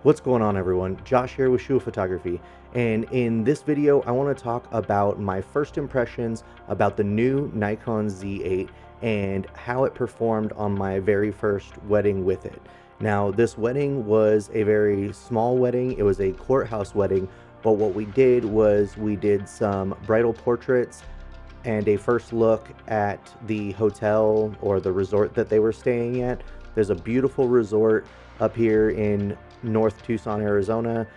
What's going on, everyone? Josh here with Shua Photography, and in this video I want to talk about my first impressions about the new Nikon Z8 and how it performed on my very first wedding with it. Now, this wedding was a very small wedding. It was a courthouse wedding, but what we did was we did some bridal portraits and a first look at the hotel or the resort that they were staying at. There's a beautiful resort up here in North Tucson, Arizona,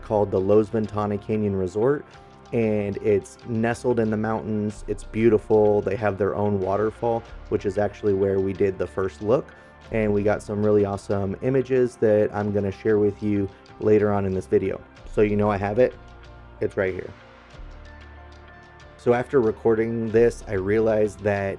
called the Lowes Ventana Canyon Resort, and it's nestled in the mountains. It's beautiful. They have their own waterfall, which is actually where we did the first look, and we got some really awesome images that I'm going to share with you later on in this video. So you know I have it. It's right here. So after recording this, I realized that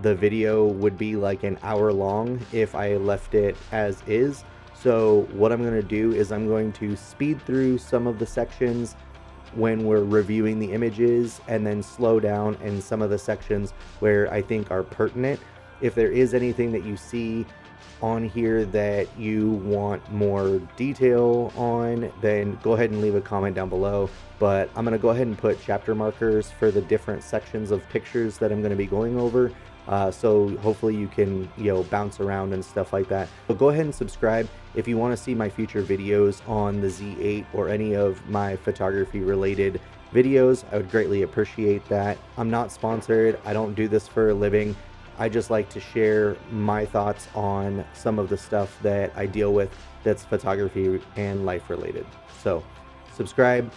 the video would be like an hour long if I left it as is. So what I'm going to do is I'm going to speed through some of the sections when we're reviewing the images and then slow down in some of the sections where I think are pertinent. If there is anything that you see on here that you want more detail on, then go ahead and leave a comment down below. But I'm going to go ahead and put chapter markers for the different sections of pictures that I'm going to be going over. So hopefully you can, bounce around and stuff like that. But go ahead and subscribe if you want to see my future videos on the Z8 or any of my photography related videos. I would greatly appreciate that. I'm not sponsored. I don't do this for a living. I just like to share my thoughts on some of the stuff that I deal with that's photography and life related. So subscribe.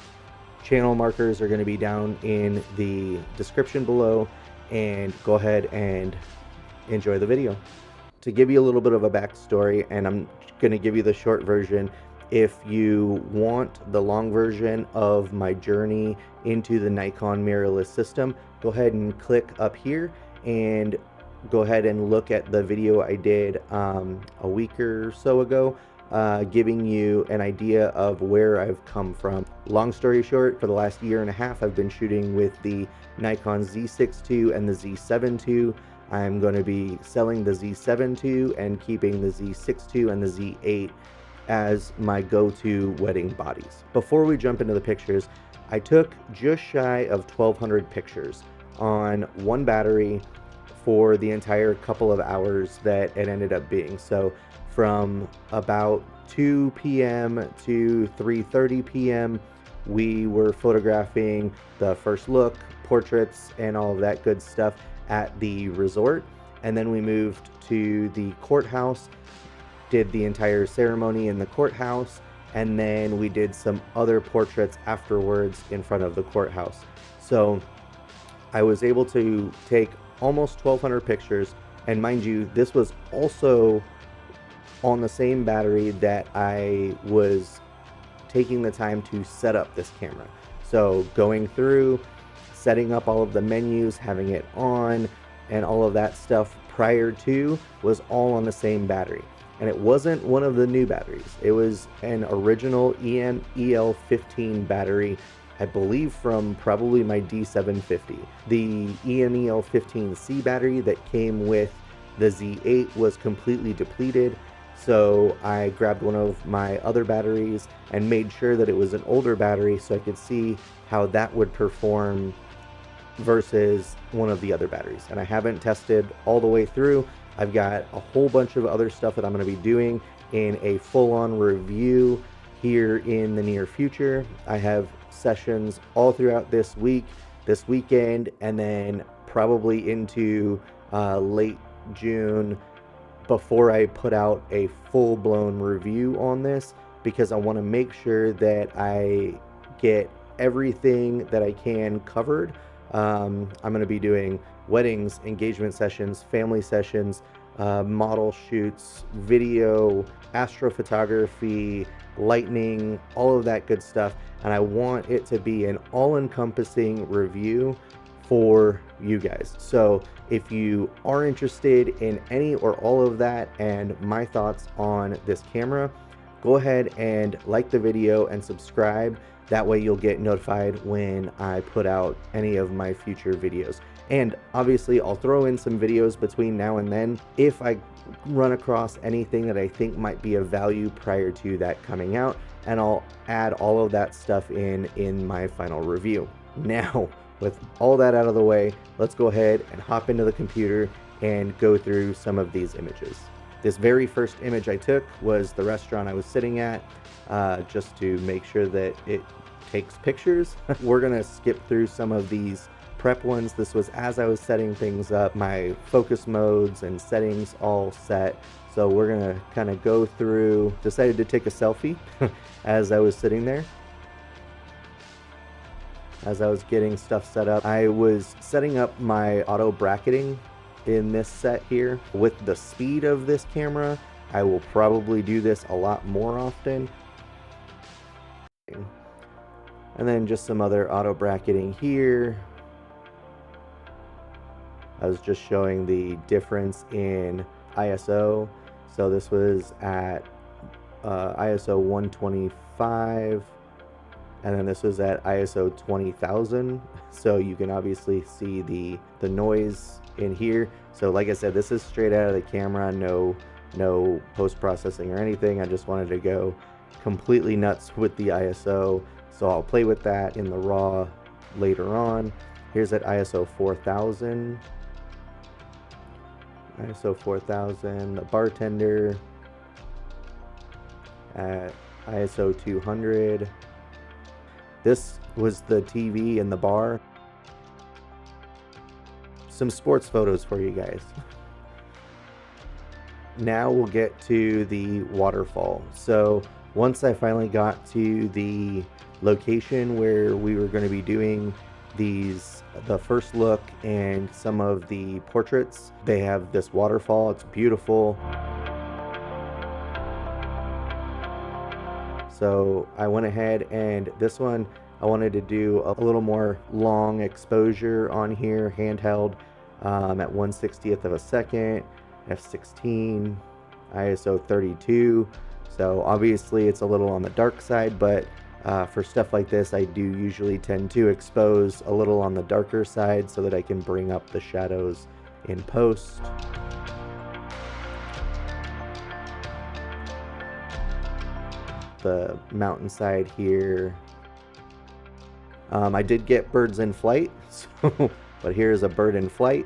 Channel markers are going to be down in the description below, and go ahead and enjoy the video. To give you a little bit of a backstory, and I'm going to give you the short version. If you want the long version of my journey into the Nikon mirrorless system, go ahead and click up here and go ahead and look at the video I did a week or so ago, giving you an idea of where I've come from. Long story short, for the last year and a half, I've been shooting with the Nikon Z6 II and the Z7 II. I'm going to be selling the Z7 II and keeping the Z6 II and the Z8 as my go-to wedding bodies. Before we jump into the pictures, I took just shy of 1,200 pictures on one battery for the entire couple of hours that it ended up being. So from about 2 p.m. to 3:30 p.m. we were photographing the first look, portraits, and all of that good stuff at the resort. And then we moved to the courthouse, did the entire ceremony in the courthouse, and then we did some other portraits afterwards in front of the courthouse. So I was able to take almost 1,200 pictures, and mind you, this was also on the same battery that I was taking the time to set up this camera. So going through, setting up all of the menus, having it on, and all of that stuff prior to was all on the same battery. And it wasn't one of the new batteries. It was an original EL15 battery, I believe from probably my D750. The EMEL15C battery that came with the Z8 was completely depleted. So I grabbed one of my other batteries and made sure that it was an older battery so I could see how that would perform versus one of the other batteries. And I haven't tested all the way through. I've got a whole bunch of other stuff that I'm going to be doing in a full-on review here in the near future. I have sessions all throughout this week, this weekend, and then probably into late June before I put out a full-blown review on this, because I want to make sure that I get everything that I can covered. I'm going to be doing weddings, engagement sessions, family sessions, model shoots, video, astrophotography, lightning, all of that good stuff. And I want it to be an all-encompassing review for you guys. So if you are interested in any or all of that and my thoughts on this camera, go ahead and like the video and subscribe. That way you'll get notified when I put out any of my future videos. And obviously I'll throw in some videos between now and then if I run across anything that I think might be of value prior to that coming out, and I'll add all of that stuff in my final review. Now, with all that out of the way, let's go ahead and hop into the computer and go through some of these images. This very first image I took was the restaurant I was sitting at, just to make sure that it takes pictures. We're gonna skip through some of these prep ones. This was as I was setting things up, my focus modes and settings all set. So we're gonna kind of go through. Decided to take a selfie as I was sitting there. As I was getting stuff set up, I was setting up my auto bracketing in this set here. With the speed of this camera, I will probably do this a lot more often. And then just some other auto bracketing here. I was just showing the difference in ISO. So this was at ISO 125, and then this was at ISO 20,000. So you can obviously see the noise in here. So like I said, this is straight out of the camera, no post-processing or anything. I just wanted to go completely nuts with the ISO. So I'll play with that in the raw later on. Here's at ISO 4000. ISO 4000, the bartender at ISO 200. This was the TV in the bar. Some sports photos for you guys. Now we'll get to the waterfall. So once I finally got to the location where we were going to be doing the first look and some of the portraits, they have this waterfall. It's beautiful. So I went ahead, and this one I wanted to do a little more long exposure on here, handheld, at 1/60th of a second, f/16, ISO 32. So obviously it's a little on the dark side, but for stuff like this, I do usually tend to expose a little on the darker side so that I can bring up the shadows in post. The mountainside here. I did get birds in flight, so, but here's a bird in flight.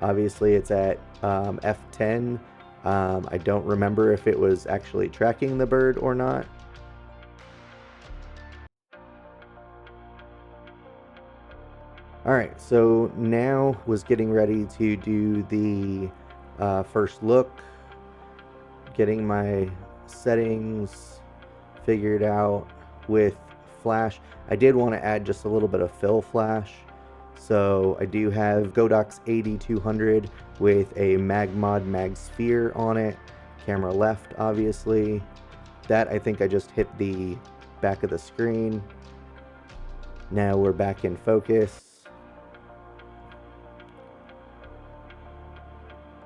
Obviously it's at f10. I don't remember if it was actually tracking the bird or not. Alright, so now was getting ready to do the first look, getting my settings figured out with flash. I did want to add just a little bit of fill flash, so I do have Godox 8200 with a Magmod Mag Sphere on it, camera left obviously. That I think I just hit the back of the screen. Now we're back in focus.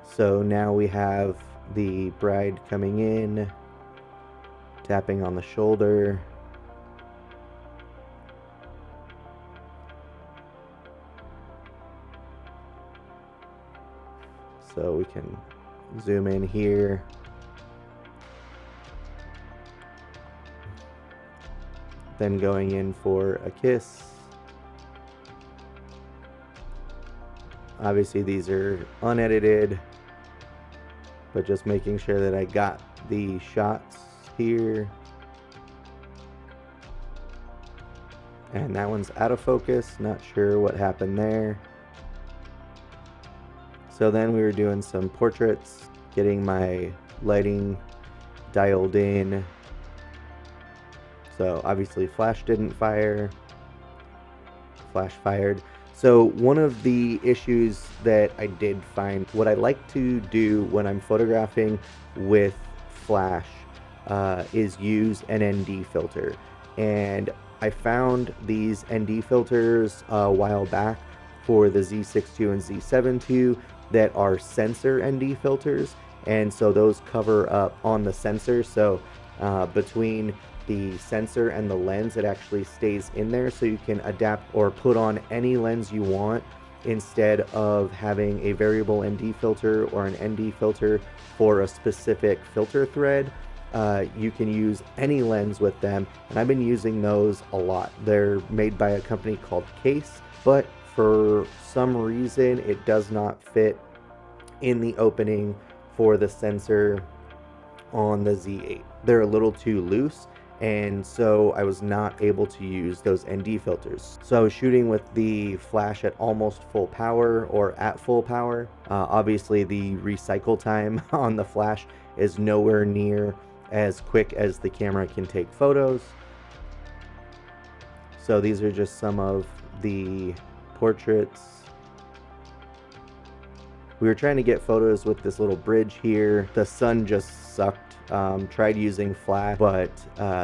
So now we have the bride coming in, tapping on the shoulder. So we can zoom in here. Then going in for a kiss. Obviously these are unedited, but just making sure that I got the shots here. And that one's out of focus, not sure what happened there. So then we were doing some portraits, getting my lighting dialed in. So obviously flash didn't fire, flash fired. So one of the issues that I did find, what I like to do when I'm photographing with flash is use an ND filter. And I found these ND filters a while back for the Z6 II and Z7 II that are sensor ND filters. And so those cover up on the sensor. So between the sensor and the lens, it actually stays in there, so you can adapt or put on any lens you want instead of having a variable ND filter or an ND filter for a specific filter thread. You can use any lens with them, and I've been using those a lot. They're made by a company called Case, but for some reason it does not fit in the opening for the sensor on the Z8. They're a little too loose, and so I was not able to use those ND filters. So I was shooting with the flash at almost full power or at full power. Obviously the recycle time on the flash is nowhere near as quick as the camera can take photos. So these are just some of the portraits. We were trying to get photos with this little bridge here. The sun just sucked. Tried using flash, but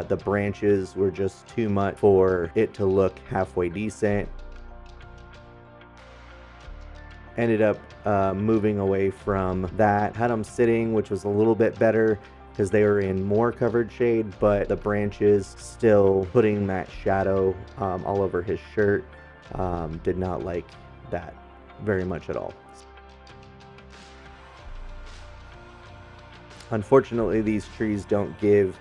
the branches were just too much for it to look halfway decent. Ended up moving away from that. Had them sitting, which was a little bit better because they were in more covered shade, but the branches still putting that shadow all over his shirt. Did not like that very much at all. Unfortunately, these trees don't give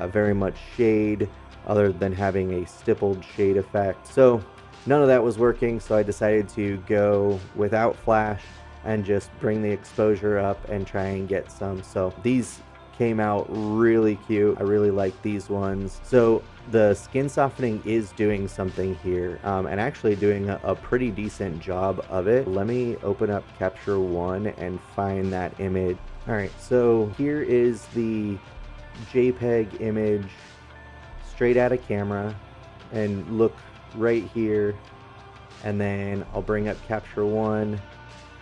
very much shade other than having a stippled shade effect. So none of that was working, so I decided to go without flash and just bring the exposure up and try and get some. So these came out really cute. I really like these ones. So the skin softening is doing something here, and actually doing a pretty decent job of it. Let me open up Capture One and find that image. All right, so here is the JPEG image straight out of camera, and look right here, and then I'll bring up Capture One,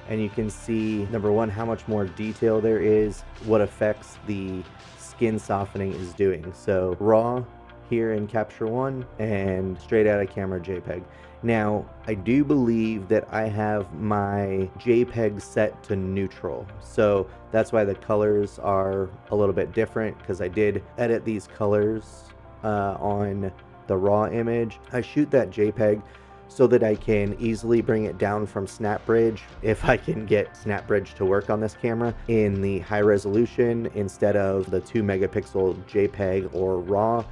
and you can see, number one, how much more detail there is, what effects the skin softening is doing. So raw here in Capture One, and straight out of camera JPEG. Now, I do believe that I have my JPEG set to neutral, so that's why the colors are a little bit different, because I did edit these colors on the raw image. I shoot that JPEG so that I can easily bring it down from SnapBridge, if I can get SnapBridge to work on this camera, in the high resolution instead of the 2 megapixel JPEG or RAW.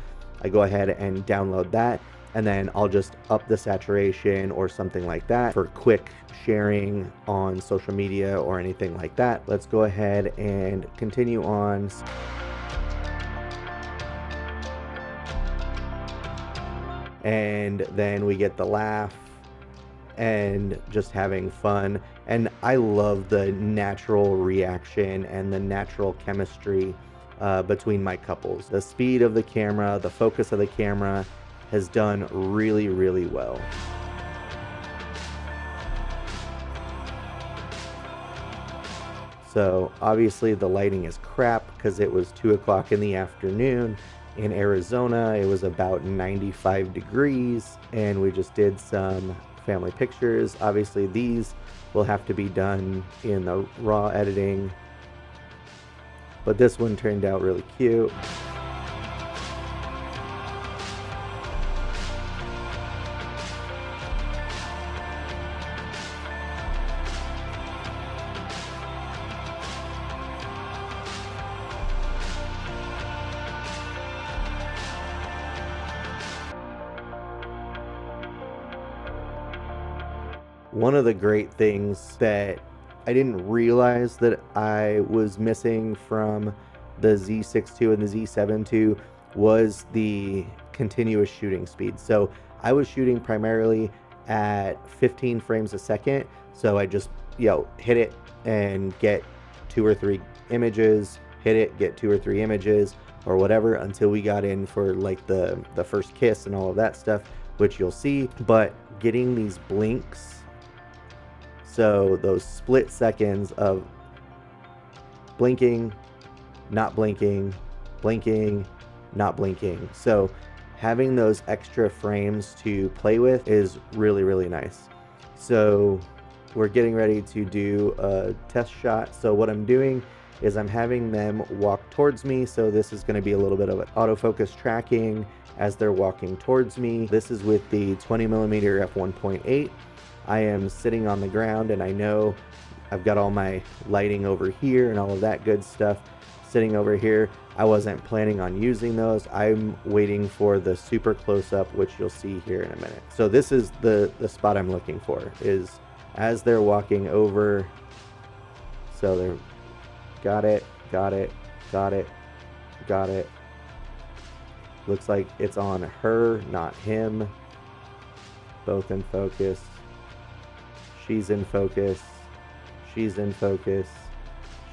I go ahead and download that, and then I'll just up the saturation or something like that for quick sharing on social media or anything like that. Let's go ahead and continue on. And then we get the laugh and just having fun. And I love the natural reaction and the natural chemistry between my couples. The speed of the camera, the focus of the camera has done really, really well. So obviously the lighting is crap because it was 2 o'clock in the afternoon. In Arizona, it was about 95 degrees, and we just did some family pictures. Obviously these will have to be done in the raw editing, but this one turned out really cute. One of the great things that I didn't realize that I was missing from the Z6 II and the Z7 II was the continuous shooting speed. So I was shooting primarily at 15 frames a second. So I just, hit it and get 2 or 3 images, hit it, get 2 or 3 images or whatever, until we got in for like the first kiss and all of that stuff, which you'll see. But getting these blinks, so those split seconds of blinking, not blinking, blinking, not blinking. So having those extra frames to play with is really, really nice. So we're getting ready to do a test shot. So what I'm doing is I'm having them walk towards me. So this is going to be a little bit of an autofocus tracking as they're walking towards me. This is with the 20mm f1.8. I am sitting on the ground, and I know I've got all my lighting over here and all of that good stuff sitting over here. I wasn't planning on using those. I'm waiting for the super close-up, which you'll see here in a minute. So this is the spot I'm looking for, is as they're walking over. So they're got it, got it, got it, got it. Looks like it's on her, not him. Both in focus. She's in focus. She's in focus.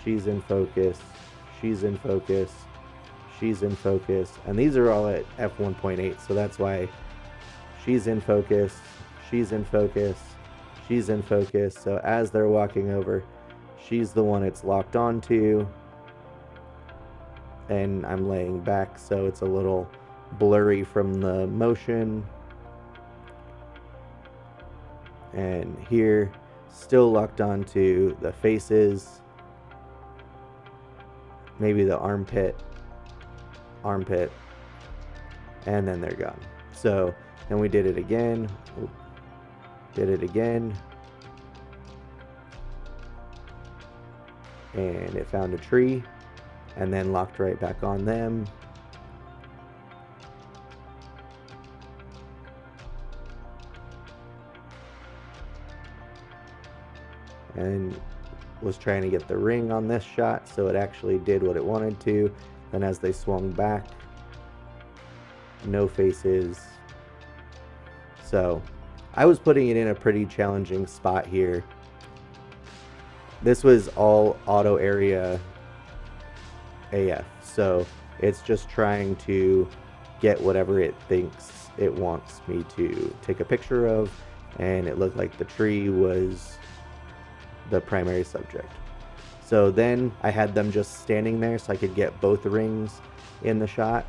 She's in focus. She's in focus. She's in focus. And these are all at f1.8, so that's why she's in focus. She's in focus. She's in focus. So as they're walking over, she's the one it's locked onto. And I'm laying back, so it's a little blurry from the motion. And here, still locked onto the faces. Maybe the armpit, and then they're gone. So, and we did it again, did it again, and it found a tree, and then locked right back on them. And was trying to get the ring on this shot, so it actually did what it wanted to. Then as they swung back, no faces. So I was putting it in a pretty challenging spot here. This was all auto area AF, so it's just trying to get whatever it thinks it wants me to take a picture of, and it looked like the tree was the primary subject. So then I had them just standing there so I could get both rings in the shot,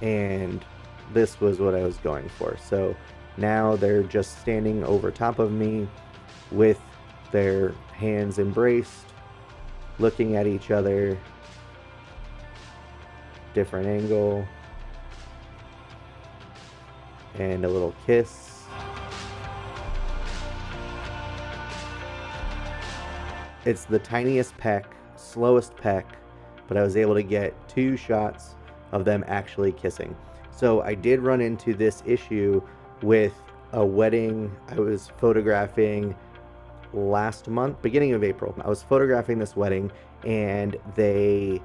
and this was what I was going for. So now they're just standing over top of me with their hands embraced, looking at each other, different angle, and a little kiss. It's the tiniest peck, slowest peck, but I was able to get 2 shots of them actually kissing. So I did run into this issue with a wedding I was photographing last month, beginning of April. I was photographing this wedding, and they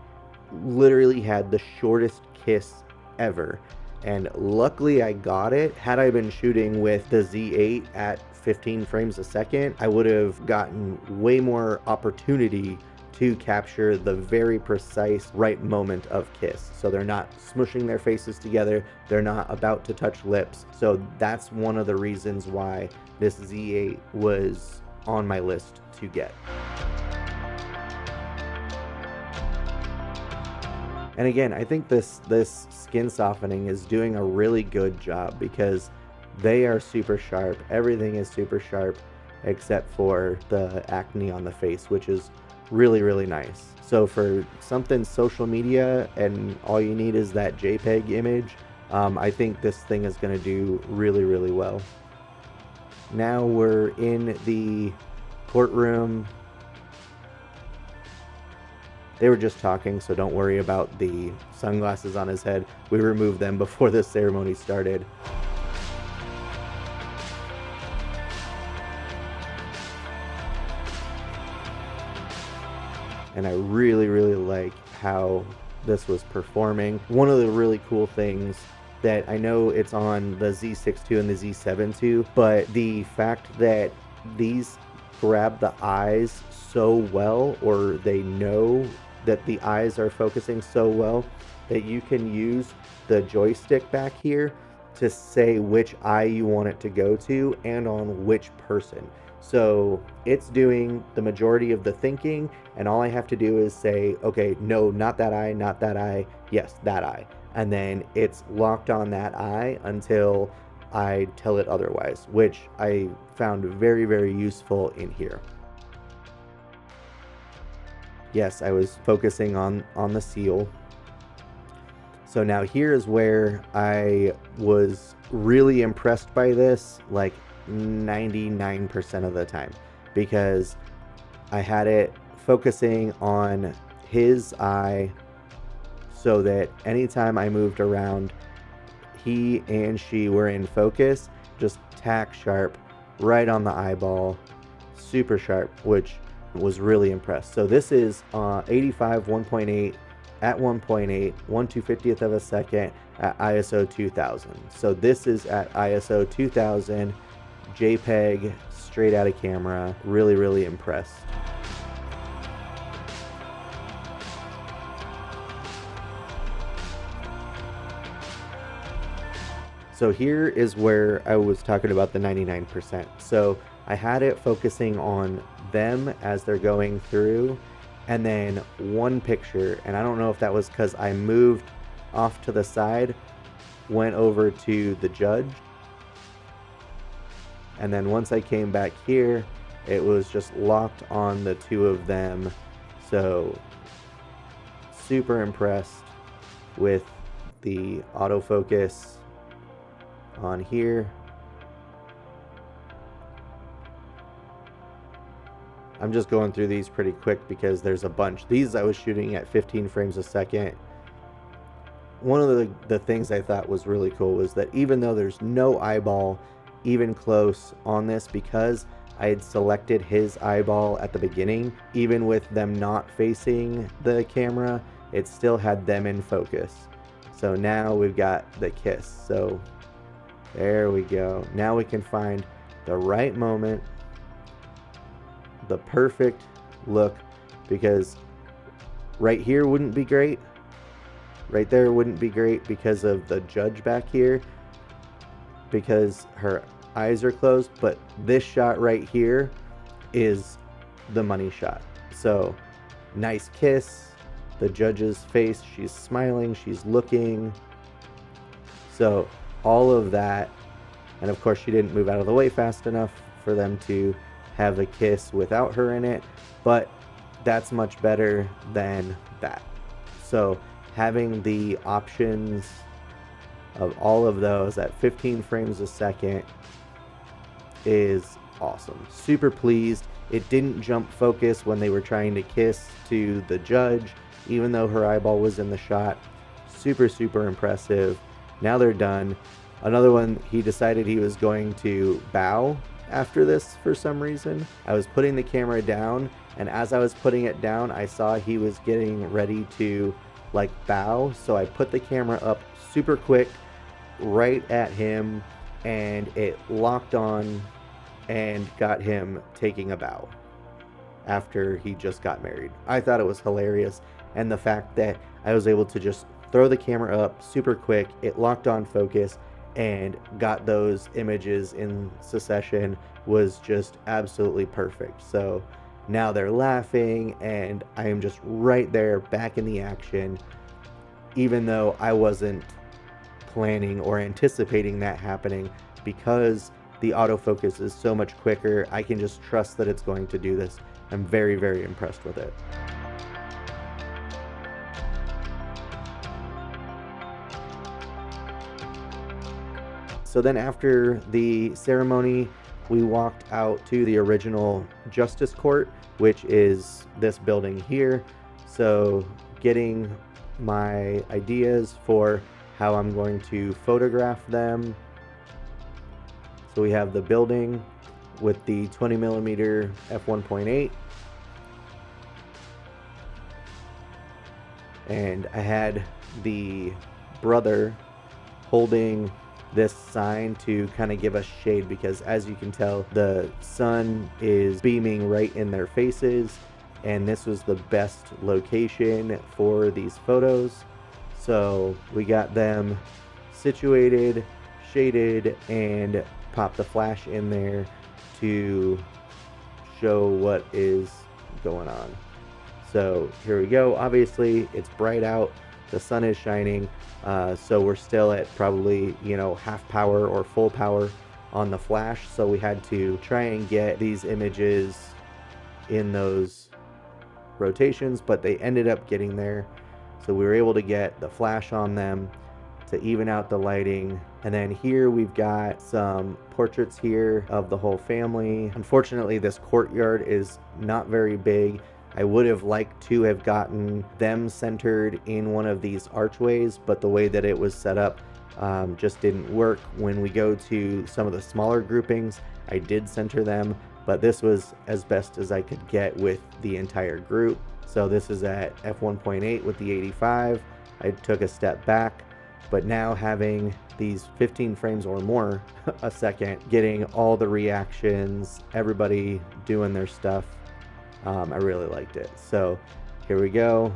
literally had the shortest kiss ever. And luckily I got it. Had I been shooting with the Z8 at 15 frames a second, I would have gotten way more opportunity to capture the very precise right moment of kiss. So they're not smushing their faces together, they're not about to touch lips. So that's one of the reasons why this Z8 was on my list to get. And again, I think this skin softening is doing a really good job, because they are super sharp. Everything is super sharp except for the acne on the face, which is really, really nice. So for something social media and all you need is that JPEG image, I think this thing is going to do really, really well. Now we're in the courtroom. They were just talking, so don't worry about the sunglasses on his head. We removed them before the ceremony started. And I really, really like how this was performing. One of the really cool things that I know it's on the Z6 II and the Z7 II, but the fact that these grab the eyes so well, or they know that the eyes are focusing so well, that you can use the joystick back here to say which eye you want it to go to and on which person. So it's doing the majority of the thinking, and all I have to do is say, okay, no, not that eye, not that eye, yes, that eye. And then it's locked on that eye until I tell it otherwise, which I found very, very useful in here. Yes, I was focusing on the seal. So now here is where I was really impressed by this. Like, 99% of the time, because I had it focusing on his eye so that anytime I moved around, he and she were in focus, just tack sharp, right on the eyeball, super sharp, which was really impressed. So this is 85 1.8 at 1.8, 1/250th of a second at ISO 2000. So this is at ISO 2000, JPEG, straight out of camera. Really, really impressed. So here is where I was talking about the 99%. So I had it focusing on them as they're going through, and then one picture, and I don't know if that was because I moved off to the side, went over to the judge, and then once I came back here, it was just locked on the two of them. So super impressed with the autofocus on here. I'm just going through these pretty quick because there's a bunch. These I was shooting at 15 frames a second. One of the things I thought was really cool was that even though there's no eyeball even close on this, because I had selected his eyeball at the beginning, even with them not facing the camera, it still had them in focus. So now we've got the kiss. So there we go. Now we can find the right moment, the perfect look, because right here wouldn't be great. Right there wouldn't be great because of the judge back here, because her eyes are closed, but this shot right here is the money shot. So nice kiss, the judge's face, she's smiling, she's looking. So all of that, and of course she didn't move out of the way fast enough for them to have a kiss without her in it, but that's much better than that. So having the options of all of those at 15 frames a second is awesome. Super pleased. It didn't jump focus when they were trying to kiss to the judge, even though her eyeball was in the shot. Super, super impressive. Now they're done. Another one, he decided he was going to bow after this for some reason. I was putting the camera down, and as I was putting it down, I saw he was getting ready to like bow. So I put the camera up super quick right at him, and it locked on and got him taking a bow after he just got married. I thought it was hilarious, and the fact that I was able to just throw the camera up super quick, it locked on focus and got those images in succession was just absolutely perfect. So now they're laughing, and I am just right there back in the action, even though I wasn't planning or anticipating that happening. Because the autofocus is so much quicker, I can just trust that it's going to do this. I'm very, very impressed with it. So then after the ceremony, we walked out to the original Justice Court, which is this building here. So getting my ideas for how I'm going to photograph them. So we have the building with the 20mm f1.8. And I had the brother holding this sign to kind of give us shade, because as you can tell, the sun is beaming right in their faces, and this was the best location for these photos. So we got them situated, shaded, and popped the flash in there to show what is going on. So here we go. Obviously it's bright out, the sun is shining, so we're still at probably, you know, half power or full power on the flash. So we had to try and get these images in those rotations, but they ended up getting there. So we were able to get the flash on them to even out the lighting. And then here we've got some portraits here of the whole family. Unfortunately, this courtyard is not very big. I would have liked to have gotten them centered in one of these archways, but the way that it was set up just didn't work. When we go to some of the smaller groupings, I did center them, but this was as best as I could get with the entire group. So this is at f1.8 with the 85. I took a step back, but now having these 15 frames or more a second, getting all the reactions, everybody doing their stuff, I really liked it. So here we go,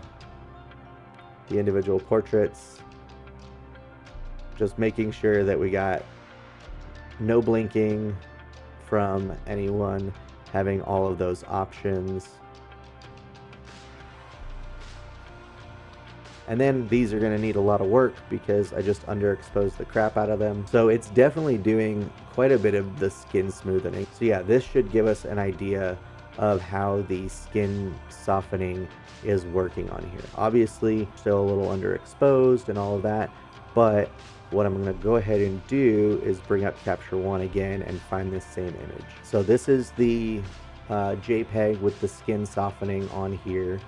the individual portraits, just making sure that we got no blinking from anyone, having all of those options. And then these are going to need a lot of work because I just underexposed the crap out of them. So it's definitely doing quite a bit of the skin smoothing. So yeah, this should give us an idea of how the skin softening is working on here. Obviously still a little underexposed and all of that, but what I'm going to go ahead and do is bring up Capture One again and find this same image. So this is the JPEG with the skin softening on here,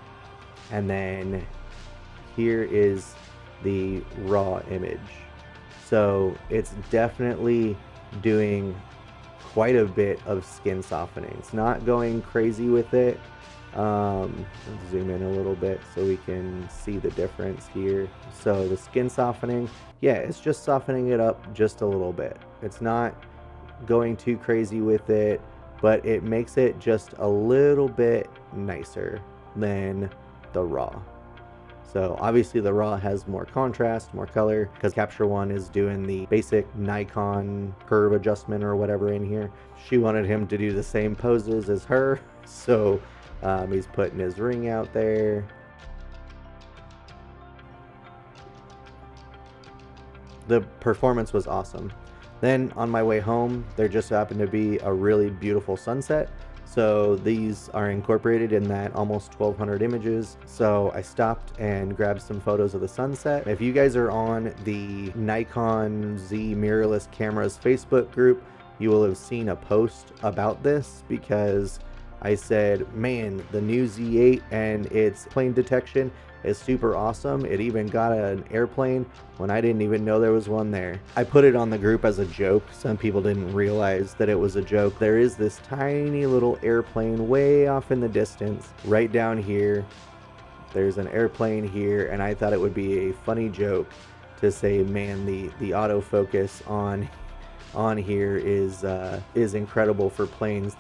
and then here is the raw image. So it's definitely doing quite a bit of skin softening. It's not going crazy with it. Let's zoom in a little bit so we can see the difference here. So the skin softening, yeah, it's just softening it up just a little bit. It's not going too crazy with it, but it makes it just a little bit nicer than the raw. So obviously the raw has more contrast, more color, because Capture One is doing the basic Nikon curve adjustment or whatever in here. She wanted him to do the same poses as her, so he's putting his ring out there. The performance was awesome. Then on my way home, there just happened to be a really beautiful sunset. So these are incorporated in that almost 1,200 images. So I stopped and grabbed some photos of the sunset. If you guys are on the Nikon Z mirrorless cameras Facebook group, you will have seen a post about this, because I said, man, the new Z8 and its plane detection is super awesome. It even got an airplane when I didn't even know there was one there. I put it on the group as a joke. Some people didn't realize that it was a joke. There is this tiny little airplane way off in the distance, right down here. There's an airplane here, and I thought it would be a funny joke to say, man, the autofocus on here is incredible for planes.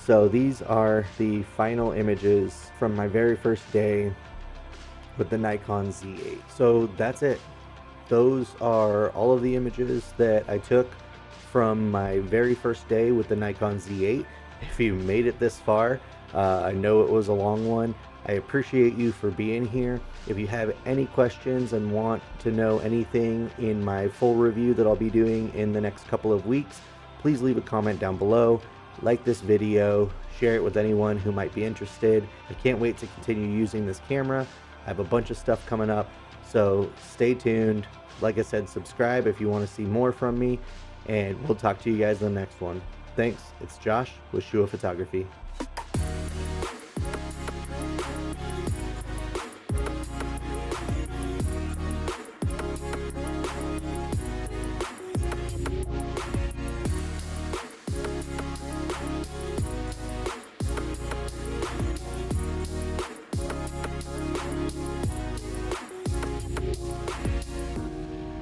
So these are the final images from my very first day with the Nikon Z8. So that's it. Those are all of the images that I took from my very first day with the Nikon Z8. If you made it this far, I know it was a long one. I appreciate you for being here. If you have any questions and want to know anything in my full review that I'll be doing in the next couple of weeks, please leave a comment down below. Like this video, share it with anyone who might be interested. I can't wait to continue using this camera. I have a bunch of stuff coming up, so stay tuned. Like I said, subscribe if you want to see more from me, and we'll talk to you guys in the next one. Thanks. It's Josh with Shua Photography.